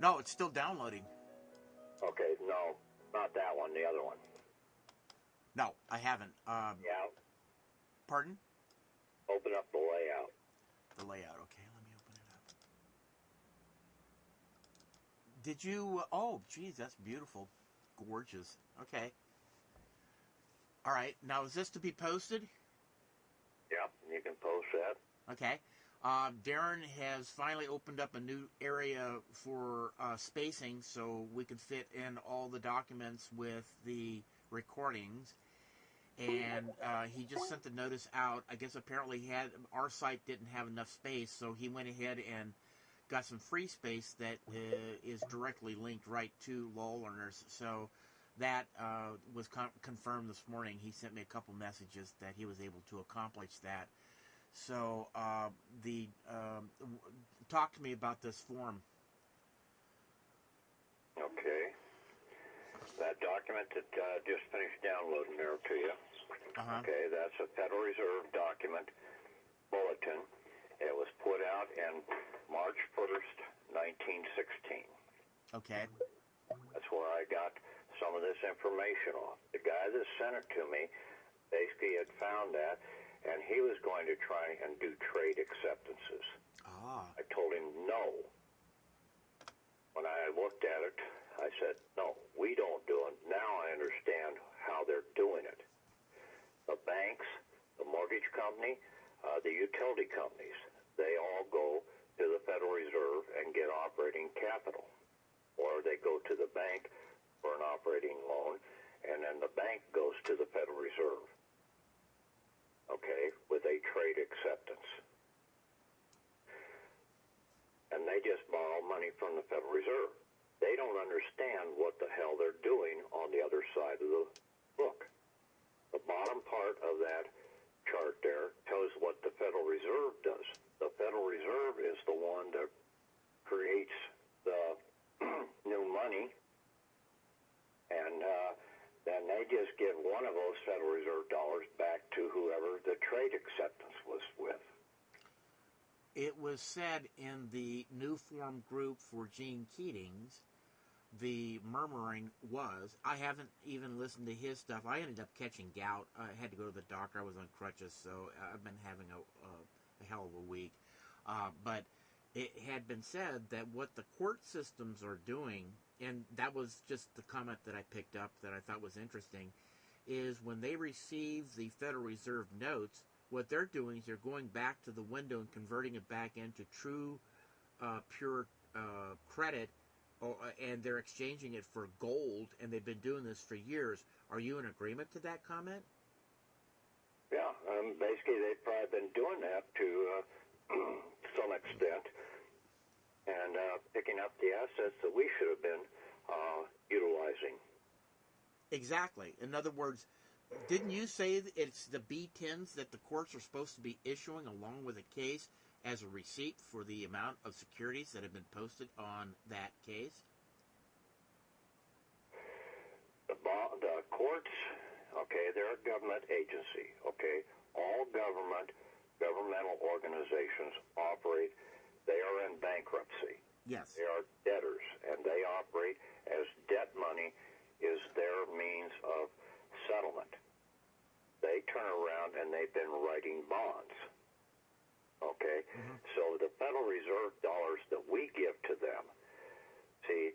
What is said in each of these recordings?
No, it's still downloading. Okay, no, not that one, the other one. No, I haven't. Yeah, Pardon? open up the layout. The layout. Okay, let me open it up. Did you? Oh, geez, that's beautiful. Gorgeous. Okay. All right. Now, is this to be posted? Yeah, you can post that. Okay. Darren has finally opened up a new area for spacing so we can fit in all the documents with the recordings. And he just sent the notice out. I guess apparently our site didn't have enough space, so he went ahead and got some free space that is directly linked right to Law Learners. So that was confirmed this morning. He sent me a couple messages that he was able to accomplish that. So talk to me about this form. Okay. That document that just finished downloading there to you. Uh-huh. Okay, that's a Federal Reserve document bulletin. It was put out in March 1st, 1916. Okay. That's where I got some of this information off. The guy that sent it to me basically had found that, and he was going to try and do trade acceptances. Ah. I told him no. When I looked at it, I said, no, we don't do it. Now I understand how they're doing it. The banks, the mortgage company, the utility companies, they all go to the Federal Reserve and get operating capital. Or they go to the bank for an operating loan, and then the bank goes to the Federal Reserve, okay, with a trade acceptance. And they just borrow money from the Federal Reserve. They don't understand what the hell they're doing on the other side of the book. The bottom part of that chart there tells what the Federal Reserve does. The Federal Reserve is the one that creates the new money, and then they just give one of those Federal Reserve dollars back to whoever the trade acceptance was with. It was said in the New Form group for Gene Keatings, the murmuring was, I haven't even listened to his stuff. I ended up catching gout. I had to go to the doctor. I was on crutches, so I've been having a hell of a week. But it had been said that what the court systems are doing, and that was just the comment that I picked up that I thought was interesting, is when they receive the Federal Reserve notes, what they're doing is they're going back to the window and converting it back into true, pure credit, and they're exchanging it for gold, and they've been doing this for years. Are you in agreement to that comment? Yeah, basically they've probably been doing that to some extent, and picking up the assets that we should have been utilizing. Exactly. In other words, didn't you say that it's the B-10s that the courts are supposed to be issuing along with a case as a receipt for the amount of securities that have been posted on that case? The courts, okay, they're a government agency, okay? All governmental organizations operate, they are in bankruptcy. Yes. They are debtors, and they operate as debt money is their means of settlement. They turn around and they've been writing bonds, okay? Mm-hmm. So the Federal Reserve dollars that we give to them, see,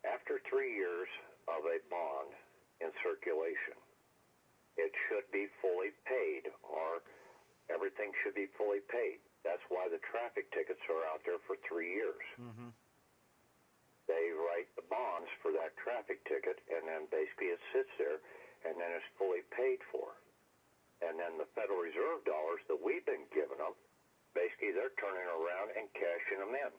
after 3 years of a bond in circulation, it should be fully paid, or everything should be fully paid. That's why the traffic tickets are out there for 3 years. Mm-hmm. They write the bonds for that traffic ticket, and then basically it sits there, and then it's fully paid for. And then the Federal Reserve dollars that we've been giving them, basically they're turning around and cashing them in.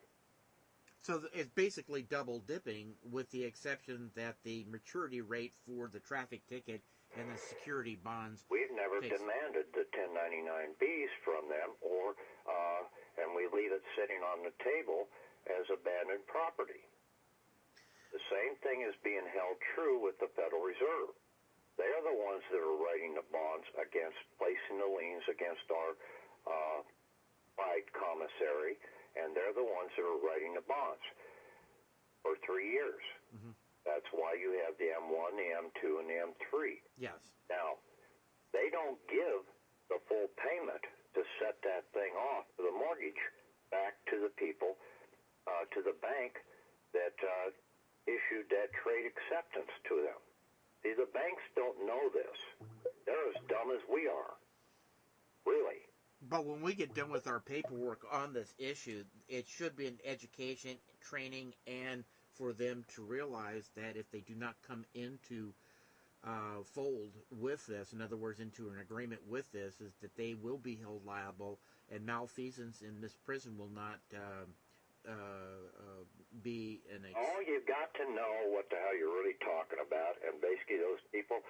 So it's basically double dipping, with the exception that the maturity rate for the traffic ticket and the security bonds. We've never demanded the 1099-Bs from them, and we leave it sitting on the table as abandoned property. The same thing is being held true with the Federal Reserve. They are the ones that are writing the bonds against, placing the liens against our fight commissary, and they're the ones that are writing the bonds. for 3 years. Mm-hmm. That's why you have the M1, the M2, and the M3. Yes. Now, they don't give the full payment to set that thing off for the mortgage back to the people, to the bank that issued that trade acceptance to them. See, the banks don't know this. They're as dumb as we are. Really. But when we get done with our paperwork on this issue, it should be an education, training, and for them to realize that if they do not come into fold with this, in other words, into an agreement with this, is that they will be held liable, and malfeasance in this prison will not be an... You've got to know what the hell you're really talking about, and basically those people,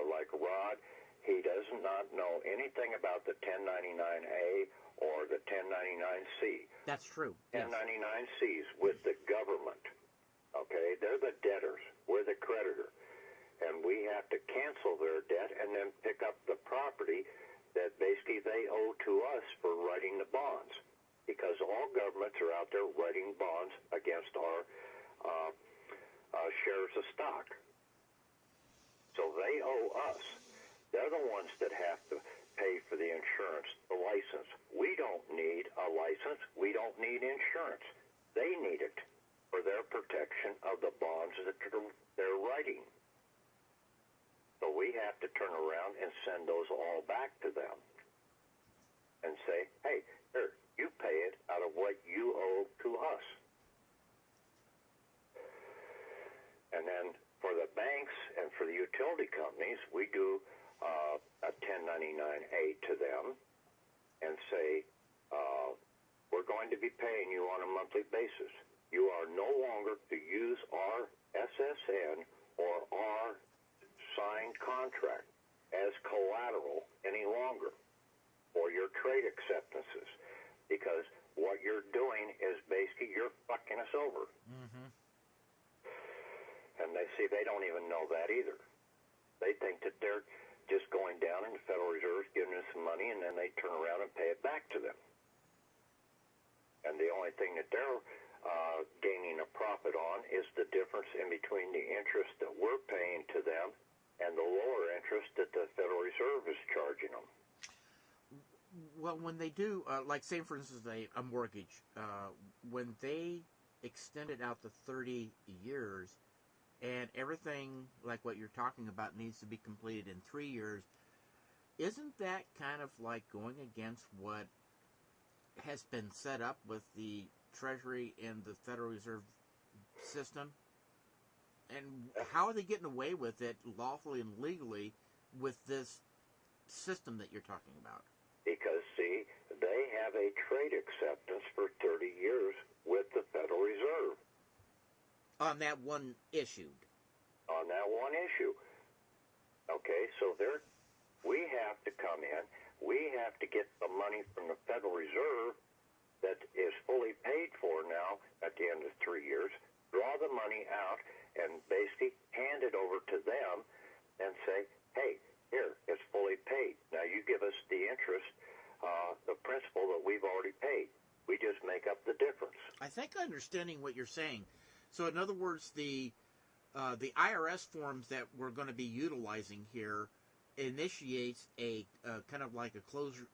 like Rod, he does not know anything about the 1099-A or the 1099-C. That's true. 1099-C's with the government, okay? They're the debtors. We're the creditor. And we have to cancel their debt and then pick up the property that basically they owe to us for writing the bonds. Because all governments are out there writing bonds against our shares of stock. So they owe us. They're the ones that have to pay for the insurance, the license. We don't need a license. We don't need insurance. They need it for their protection of the bonds that they're writing. So we have to turn around and send those all back to them and say, hey, here, you pay it out of what you owe to us. And then for the banks and for the utility companies, we do a 1099-A to them and say, we're going to be paying you on a monthly basis. You are no longer to use our SSN or our signed contract as collateral any longer for your trade acceptances, because what you're doing is basically you're fucking us over. Mm-hmm. And they don't even know that either. They think that they're just going down in the Federal Reserve, giving us some money, and then they turn around and pay it back to them. And the only thing that they're gaining a profit on is the difference in between the interest that we're paying to them and the lower interest that the Federal Reserve is charging them. Well, when they do, like say for instance a mortgage, when they extend it out to 30 years, and everything like what you're talking about needs to be completed in 3 years, isn't that kind of like going against what has been set up with the Treasury and the Federal Reserve system? And how are they getting away with it lawfully and legally with this system that you're talking about? Because, see, they have a trade acceptance for 30 years with the Federal Reserve. On that one issued. On that one issue. Okay, so we have to come in. We have to get the money from the Federal Reserve that is fully paid for now at the end of 3 years, draw the money out, and basically hand it over to them and say, hey, here, it's fully paid. Now you give us the interest, the principal that we've already paid. We just make up the difference. I think I'm understanding what you're saying. So in other words, the IRS forms that we're going to be utilizing here initiates a kind of like a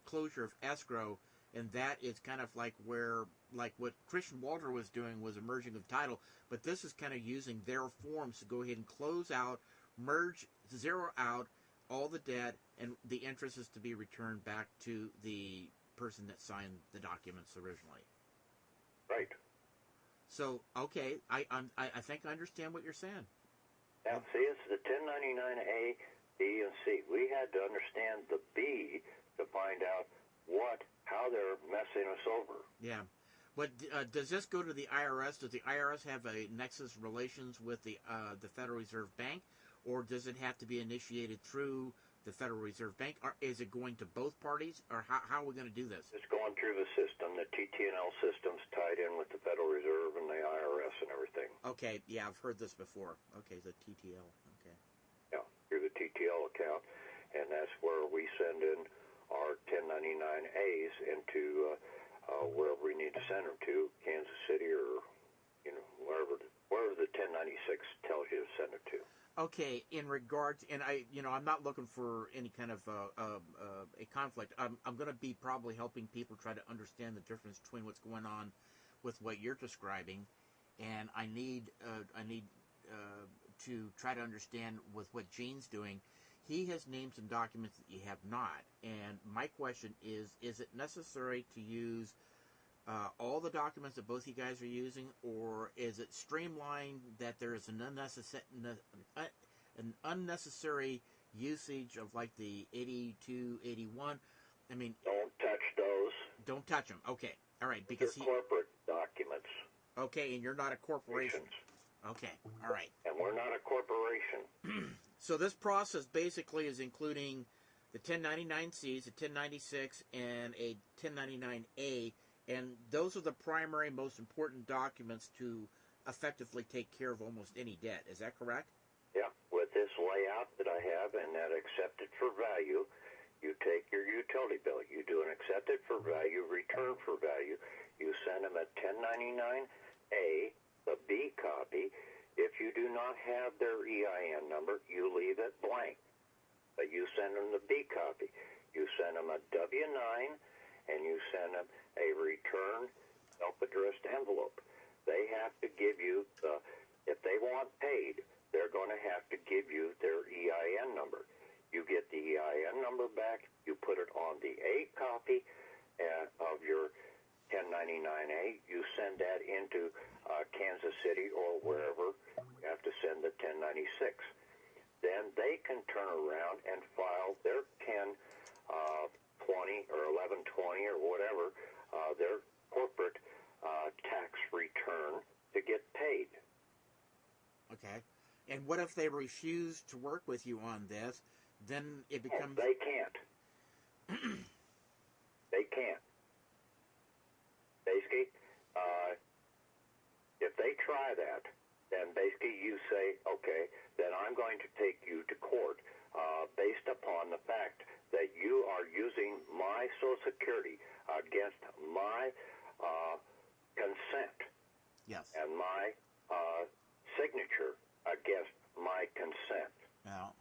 closure of escrow, and that is kind of like where, like what Christian Walter was doing was a merging of title, but this is kind of using their forms to go ahead and close out, merge, zero out all the debt, and the interest is to be returned back to the person that signed the documents originally. Right. So, okay, I think I understand what you're saying. Now, see, it's the 1099-A, B, and C. We had to understand the B to find out how they're messing us over. Yeah. But does this go to the IRS? Does the IRS have a nexus relations with the Federal Reserve Bank, or does it have to be initiated through the Federal Reserve Bank? Or is it going to both parties, or how are we going to do this? It's going through the system. The TT&L system's tied in with the Federal Reserve and the IRS and everything. Okay, yeah, I've heard this before. Okay, the TTL, okay. Yeah, through the TTL account, and that's where we send in our 1099-As into wherever we need to send them to, Kansas City or wherever tells you to send it to. Okay, in regards, and I'm not looking for any kind of a conflict. I'm going to be probably helping people try to understand the difference between what's going on with what you're describing, and I need to try to understand with what Gene's doing. He has named some documents that you have not, and my question is it necessary to use all the documents that both you guys are using, or is it streamlined that there is an unnecessary usage of like the 82, 81? I mean, don't touch those. Don't touch them. Okay, all right, because they're corporate documents. Okay, and you're not a corporation. Okay, all right. And we're not a corporation. So this process basically is including the 1099-Cs, the 1096, and a 1099-A. And those are the primary, most important documents to effectively take care of almost any debt. Is that correct? Yeah. With this layout that I have and that accepted for value, you take your utility bill. You do an accepted for value, return for value. You send them a 1099-A, the B copy. If you do not have their EIN number, you leave it blank. But you send them the B copy. You send them a W-9, and you send them a return self-addressed envelope. They have to give you if they want paid, they're going to have to give you their EIN number. You get the EIN number back, you put it on the A copy of your 1099-A, you send that into Kansas City or wherever you have to send the 1096. Then they can turn around and file their 1020 or 1120 or whatever, their corporate tax return to get paid. Okay. And what if they refuse to work with you on this? Then it becomes... They can't. They can't. Basically, if they try that, then basically you say, okay, then I'm going to take you to court based upon the fact that you are using my Social Security against my consent. Yes. And my signature against my consent. Yeah.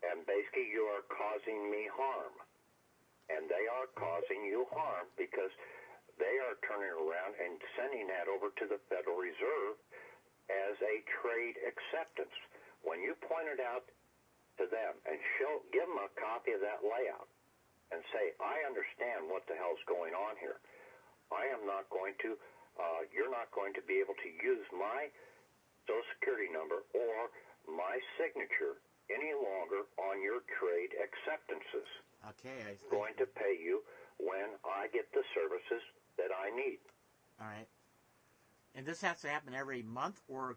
And basically you are causing me harm. And they are causing you harm because they are turning around and sending that over to the Federal Reserve as a trade acceptance. When you point it out to them and give them a copy of that layout and say, I understand what the hell's going on here. I am not going to, you're not going to be able to use my Social Security number or my signature any longer on your trade acceptances. Okay. I'm going to pay you when I get the services that I need. All right. And this has to happen every month, or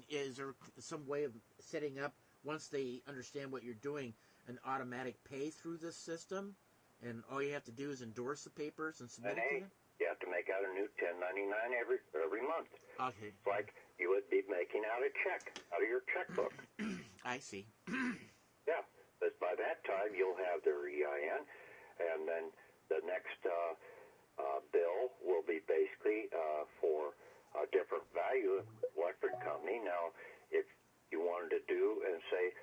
is there some way of setting up, once they understand what you're doing, an automatic pay through this system? And all you have to do is endorse the papers and submit it to them? You have to make out a new 1099 every month. Okay. It's like you would be making out a check out of your checkbook. I see. Yeah. But by that time, you'll have their EIN, and then the next bill will be basically for a different value electric company. Now, if you wanted to do and say,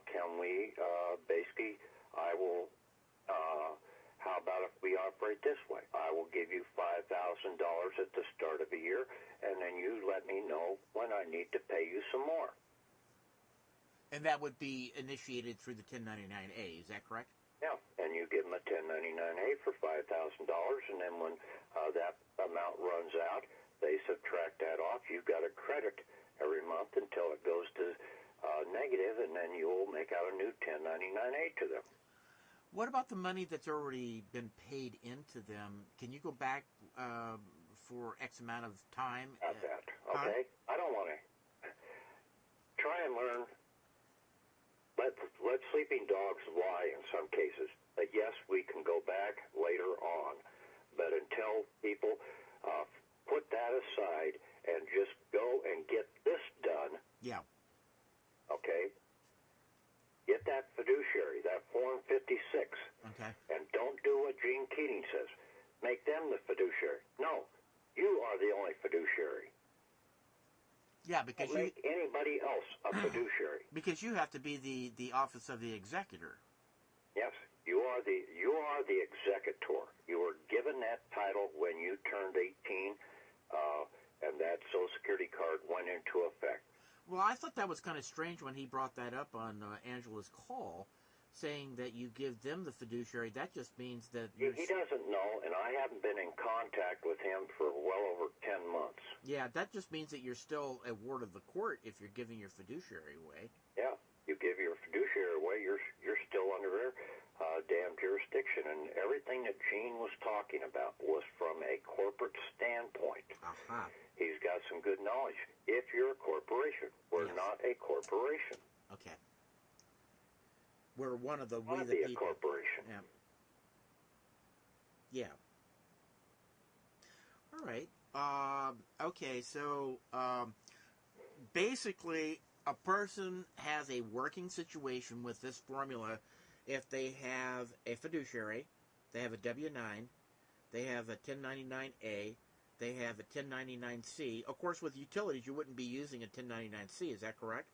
can we basically, I will, how about if we operate this way? I will give you $5,000 at the start of the year, and then you let me know when I need to pay you some more. And that would be initiated through the 1099-A, is that correct? Yeah, and you give them a 1099-A for $5,000, and then when that amount runs out, they subtract that off. You've got a credit every month until it goes to negative, and then you'll make out a new 1099-A to them. What about the money that's already been paid into them? Can you go back for X amount of time? Not that, okay? I don't want to try and learn. Let sleeping dogs lie in some cases. But yes, we can go back later on. But until people put that aside and just go and get this done. Yeah. Okay? Get that fiduciary, that Form 56. Okay. And don't do what Gene Keating says. Make them the fiduciary. No, you are the only fiduciary. Yeah, because Don't make anybody else a fiduciary. because you have to be the office of the executor. Yes, you are the executor. You were given that title when you turned 18, and that Social Security card went into effect. Well, I thought that was kind of strange when he brought that up on Angela's call, saying that you give them the fiduciary. That just means that He doesn't know, and I haven't been in contact with him for well over 10 months. Yeah, that just means that you're still a ward of the court if you're giving your fiduciary away. Yeah, you give your fiduciary away, you're still under their damn jurisdiction. And everything that Gene was talking about was from a corporate standpoint. Aha. He's got some good knowledge. If you're a corporation, we're not a corporation. Okay. We're one of the We the be people. a corporation. Yeah. Yeah. All right. Okay, so basically, a person has a working situation with this formula if they have a fiduciary, they have a W-9, they have a 1099-A, they have a 1099-C. Of course, with utilities, you wouldn't be using a 1099-C. Is that correct?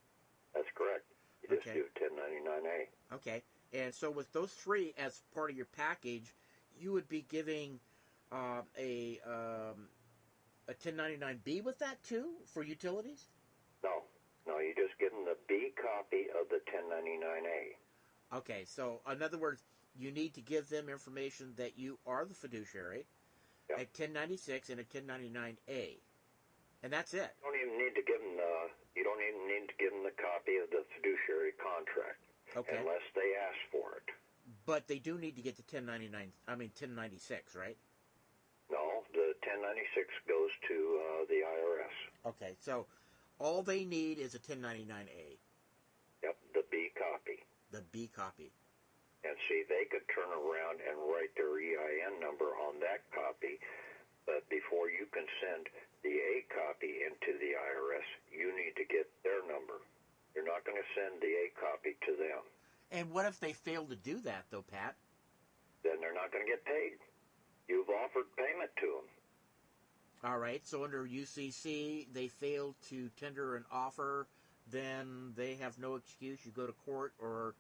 That's correct. You just Okay. do 1099-A. Okay. And so with those three as part of your package, you would be giving a 1099-B with that too for utilities? No, you just give them the B copy of the 1099-A. Okay. So in other words, you need to give them information that you are the fiduciary, Yep. a 1096 and a 1099-A. And that's it. You don't even need to give them the copy of the fiduciary contract. Okay. Unless they ask for it. But they do need to get the 1096, right? No, the 1096 goes to the IRS. Okay. So all they need is a 1099-A, Yep, the B copy. the B copy. And see, they could turn around and write their EIN number on that copy, but before you can send the A copy into the IRS, you need to get their number. You're not going to send the A copy to them. And what if they fail to do that, though, Pat? Then they're not going to get paid. You've offered payment to them. All right, so under UCC, they failed to tender an offer, then they have no excuse. You go to court, or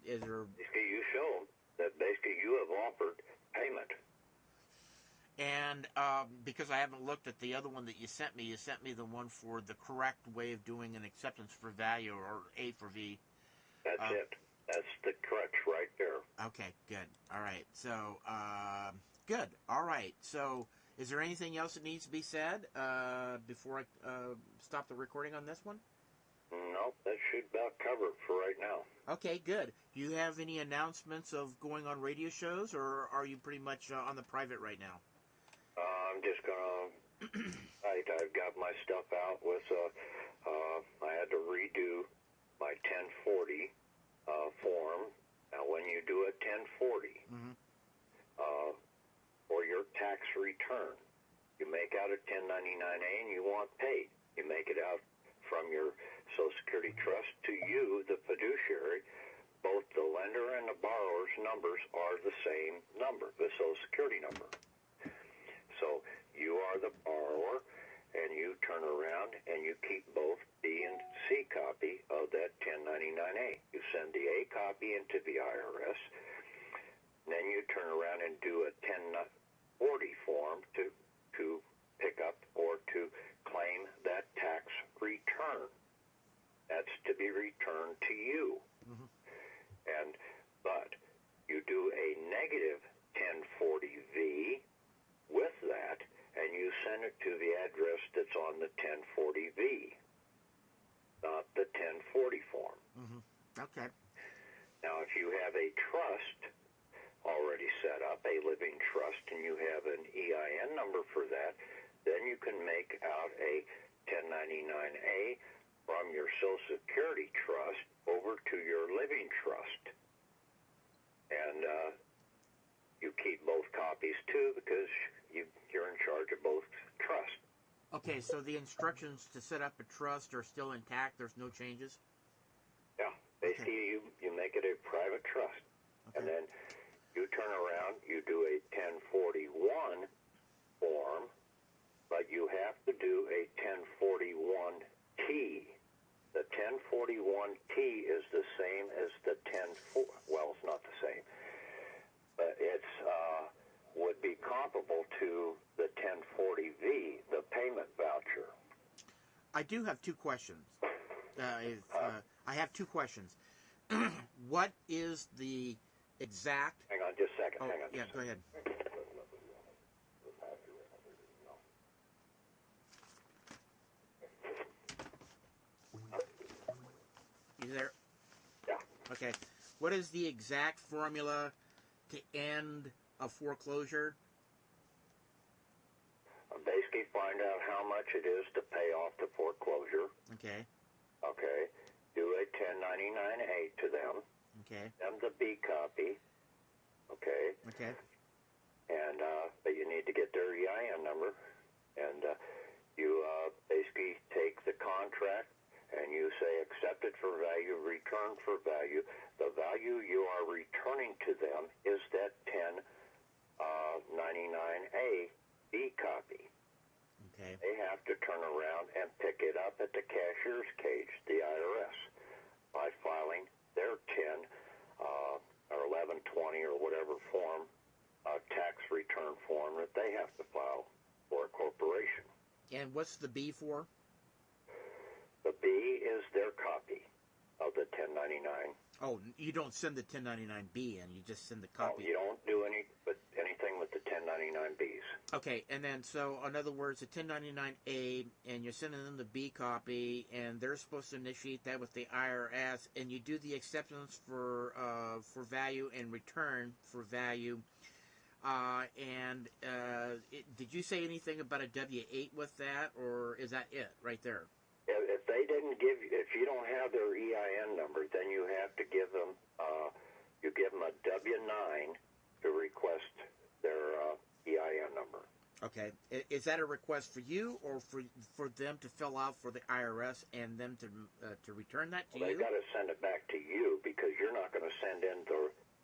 is there... Basically, you show them that basically you have offered payment. And because I haven't looked at the other one that you sent me the one for the correct way of doing an acceptance for value, or A for V. That's it. That's the crutch right there. Okay, good. All right, so, good. All right, so is there anything else that needs to be said before I stop the recording on this one? No, that should about cover it for right now. Okay, good. Do you have any announcements of going on radio shows, or are you pretty much on the private right now? I'm just going to... I've got my stuff out with... I had to redo my 1040 form. Now, when you do a 1040 for your tax return, you make out a 1099-A and you want paid. You make it out from your Social Security trust to you, the fiduciary. Both the lender and the borrower's numbers are the same number, the Social Security number. So you are the borrower, and you turn around and you keep both B and C copy of that 1099-A. You send the A copy into the IRS, then you turn around and do a 1040 form to pick up or to claim that tax return. That's to be returned to you. But you do a negative 1040V with that, and you send it to the address that's on the 1040V, not the 1040 form. Okay. Now, if you have a trust already set up, a living trust, and you have an EIN number for that, then you can make out a 1099-A from your Social Security trust over to your living trust. And you keep both copies, too, because you're in charge of both trusts. Okay, so the instructions to set up a trust are still intact? There's no changes? Yeah. Basically, you make it a private trust. Okay. And then you turn around, you do a 1041 form, but you have to do a 1041 same as the 1040. Well, it's not the same, but it's would be comparable to the 1040V, the payment voucher. I do have two questions. I have two questions. What is the exact... Hang on just a second. Oh, Hang on. yeah, go ahead. You there? Yeah. Okay. What is the exact formula to end a foreclosure? Basically, find out how much it is to pay off the foreclosure. Okay. Okay. Do a 1099-A to them. Okay. Them the B copy. Okay. Okay. And but you need to get their EIN number, and you basically take the contract and you say accepted for value, returned for value. The value you are returning to them is that 1099-A B copy. Okay. They have to turn around and pick it up at the cashier's cage, the IRS, by filing their 10 or 1120 or whatever form, tax return form that they have to file for a corporation. And what's the B for? The B is their copy of the 1099. Oh, you don't send the 1099B in. You just send the copy. No, you don't do anything with the 1099Bs. Okay, and then so in other words, the 1099A, and you're sending them the B copy, and they're supposed to initiate that with the IRS, and you do the acceptance for value and return for value. Did you say anything about a W-8 with that, or is that it right there? If they didn't if you don't have their EIN number, then you have to give them, you give them a W-9 to request their EIN number. Okay, is that a request for you, or for them to fill out for the IRS and them to return that to you? They've got to send it back to you because you're not going to send in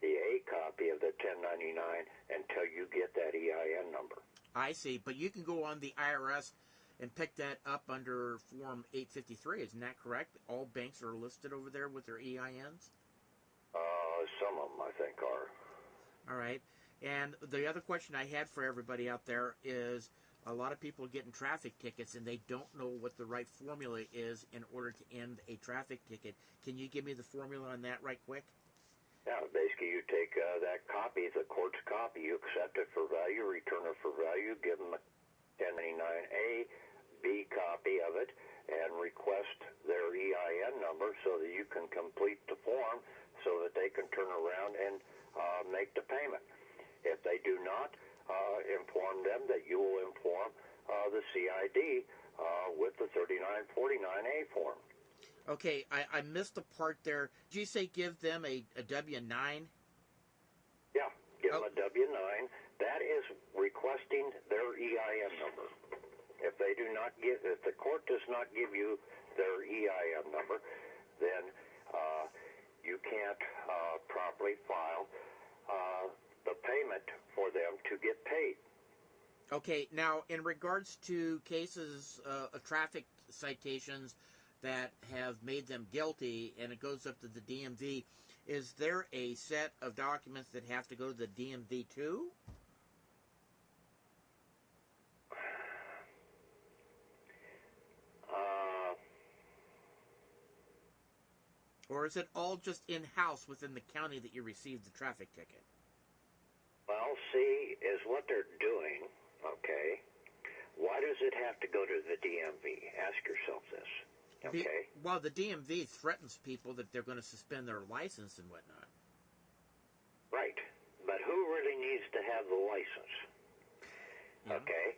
the A copy of the 1099 until you get that EIN number. I see, but you can go on the IRS and pick that up under Form 853. Isn't that correct? All banks are listed over there with their EINs? Some of them, I think, are. All right. And the other question I had for everybody out there is a lot of people getting traffic tickets and they don't know what the right formula is in order to end a traffic ticket. Can you give me the formula on that right quick? Yeah, basically you take that copy, the court's copy, you accept it for value, return it for value, give them a 1099-A, B copy of it, and request their EIN number so that you can complete the form so that they can turn around and make the payment. If they do not, inform them that you will inform the CID with the 3949A form. Okay, I missed the part there. Did you say give them a W-9? Yeah, give them a W-9. That is requesting their EIN number. If the court does not give you their EIN number, then you can't properly file the payment for them to get paid. Okay, now in regards to cases of traffic citations that have made them guilty and it goes up to the DMV, is there a set of documents that have to go to the DMV too? Or is it all just in-house within the county that you received the traffic ticket? Well, see, is what they're doing, okay? Why does it have to go to the DMV? Ask yourself this, okay? Well, the DMV threatens people that they're going to suspend their license and whatnot. Right, but who really needs to have the license? Yeah. Okay?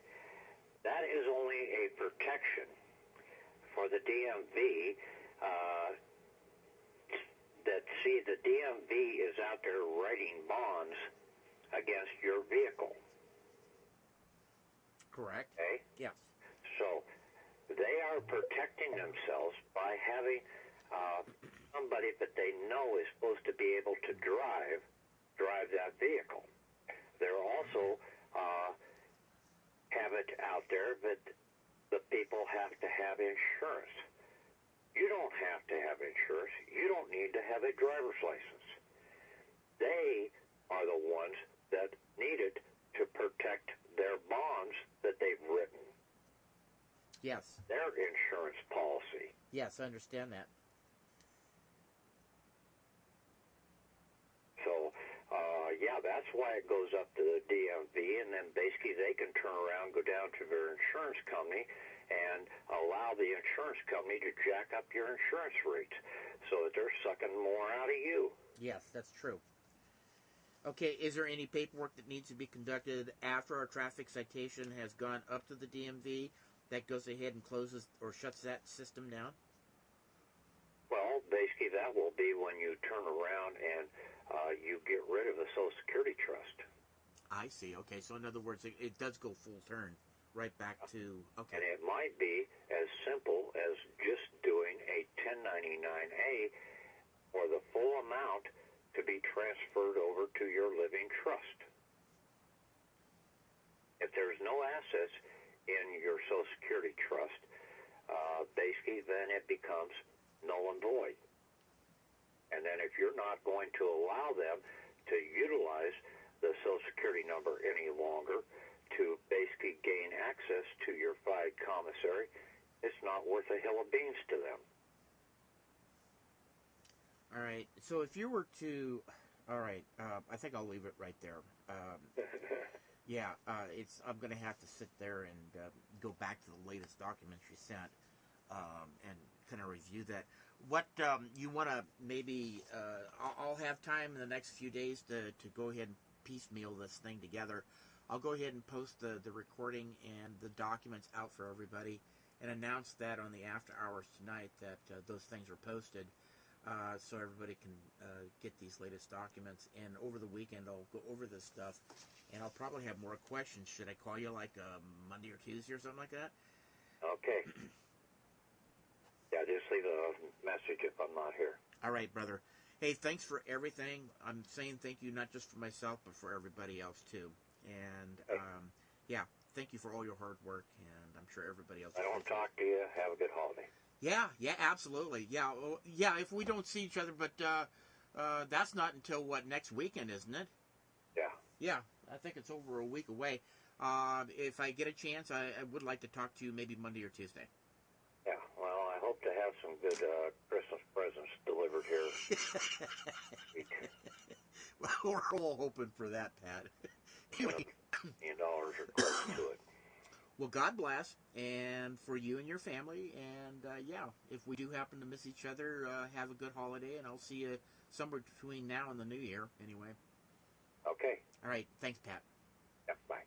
That is only a protection for the DMV. The DMV is out there writing bonds against your vehicle. Correct. Okay? Yes. So they are protecting themselves by having somebody that they know is supposed to be able to drive that vehicle. They're also have it out there that the people have to have insurance. You don't have to have insurance. You don't need to have a Yes. their insurance policy. Yes, I understand that. So, yeah, that's why it goes up to the DMV, and then basically they can turn around, go down to their insurance company, and allow the insurance company to jack up your insurance rates so that they're sucking more out of you. Yes, that's true. Okay, is there any paperwork that needs to be conducted after our traffic citation has gone up to the DMV that goes ahead and closes or shuts that system down? Well, basically that will be when you turn around and you get rid of the Social Security Trust. I see. Okay, so in other words, it does go full turn, right back to, okay. And it might be as simple as just doing a 1099-A for the full amount to be transferred over to your living trust. If there's no assets in your Social Security trust, basically then it becomes null and void. And then if you're not going to allow them to utilize the Social Security number any longer to basically gain access to your FIDE commissary, it's not worth a hill of beans to them. All right, so if you were to, all right, I think I'll leave it right there. Yeah, I'm going to have to sit there and go back to the latest documents you sent and kind of review that. What you want to maybe, I'll have time in the next few days to go ahead and piecemeal this thing together. I'll go ahead and post the recording and the documents out for everybody and announce that on the after hours tonight that those things are posted so everybody can get these latest documents. And over the weekend I'll go over this stuff and I'll probably have more questions. Should I call you like Monday or Tuesday or something like that? Okay. Yeah, just leave a message if I'm not here. All right, brother. Hey, thanks for everything. I'm saying thank you not just for myself, but for everybody else, too. And, yeah, thank you for all your hard work, and I'm sure everybody else. I don't talk to you. Have a good holiday. Yeah, absolutely. Yeah, if we don't see each other, but that's not until, next weekend, isn't it? Yeah. Yeah, I think it's over a week away. If I get a chance, I would like to talk to you maybe Monday or Tuesday. Yeah, well, I hope to have some good Christmas presents delivered here. Well, we're all hoping for that, Pat. Anyway. $1 million or close to it. Well, God bless, and for you and your family, and yeah, if we do happen to miss each other, have a good holiday, and I'll see you somewhere between now and the new year, anyway. Okay. All right, thanks, Pat. Yeah, bye.